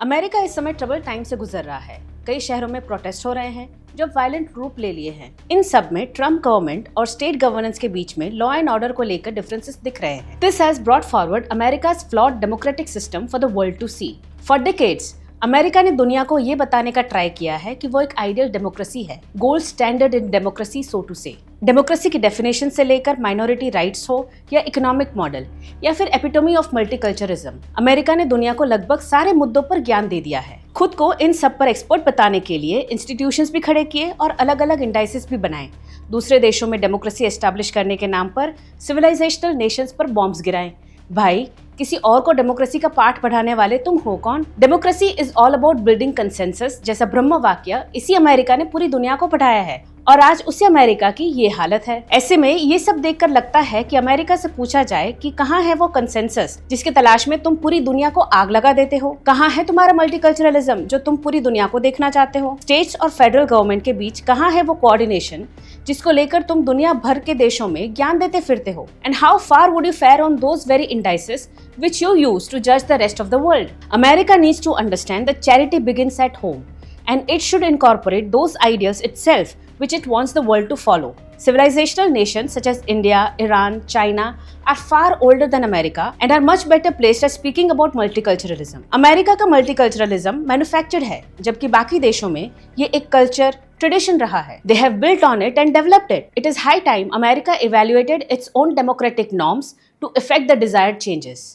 America इस समय trouble time से गुजर रहा है। कई शहरों में प्रोटेस्ट हो रहे हैं जो वायलेंट रूप ले लिए हैं। इन सब में ट्रम्प गवर्नमेंट और स्टेट गवर्नेंस के बीच में लॉ एंड ऑर्डर को लेकर डिफरेंसेस दिख रहे हैं। This has brought forward America's flawed democratic system for the world to see. For decades America ने दुनिया को ये बताने का ट्राई किया है कि वो एक आइडियल डेमोक्रेसी है, gold standard in democracy so to say. Democracy की डेफिनेशन से लेकर माइनॉरिटी राइट्स हो या इकोनॉमिक मॉडल या फिर एपिटोमी ऑफ मल्टीकल्चरिज्म, अमेरिका ने दुनिया को लगभग सारे मुद्दों पर ज्ञान दे दिया है। खुद को इन सब पर एक्सपर्ट बताने के लिए इंस्टीट्यूशंस भी खड़े किए और अलग अलग इंडाइसेस भी बनाए। दूसरे देशों में डेमोक्रेसी एस्टैब्लिश करने के नाम पर सिविलाइजेशनल नेशंस पर बॉम्ब्स गिराए। भाई, किसी और को डेमोक्रेसी का पाठ पढ़ाने वाले तुम हो कौन? Democracy is all about building consensus जैसा ब्रह्म वाक्य इसी अमेरिका ने पूरी दुनिया को पढ़ाया है और आज उसी अमेरिका की ये हालत है। ऐसे में ये सब देखकर लगता है कि अमेरिका से पूछा जाए कि कहाँ है वो कंसेंसस जिसके तलाश में तुम पूरी दुनिया को आग लगा देते हो? कहाँ है तुम्हारा मल्टीकल्चरलिज्म जो तुम पूरी दुनिया को देखना चाहते हो? स्टेट्स और फेडरल गवर्नमेंट के बीच कहाँ है वो कोऑर्डिनेशन जिसको लेकर तुम दुनिया भर के देशों में ज्ञान देते फिरते हो? And how far would you fair on those very indices which you use to judge the rest of the world? America needs to understand that charity begins at home and it should incorporate those ideals itself which it wants the world to follow. Civilizational nations such as India, Iran, China are far older than America and are much better placed at speaking about multiculturalism. America का multiculturalism manufactured है, जबकि बाकी देशों में ये एक culture tradition रहा है. They have built on it and developed it. It is high time America evaluated its own democratic norms to effect the desired changes.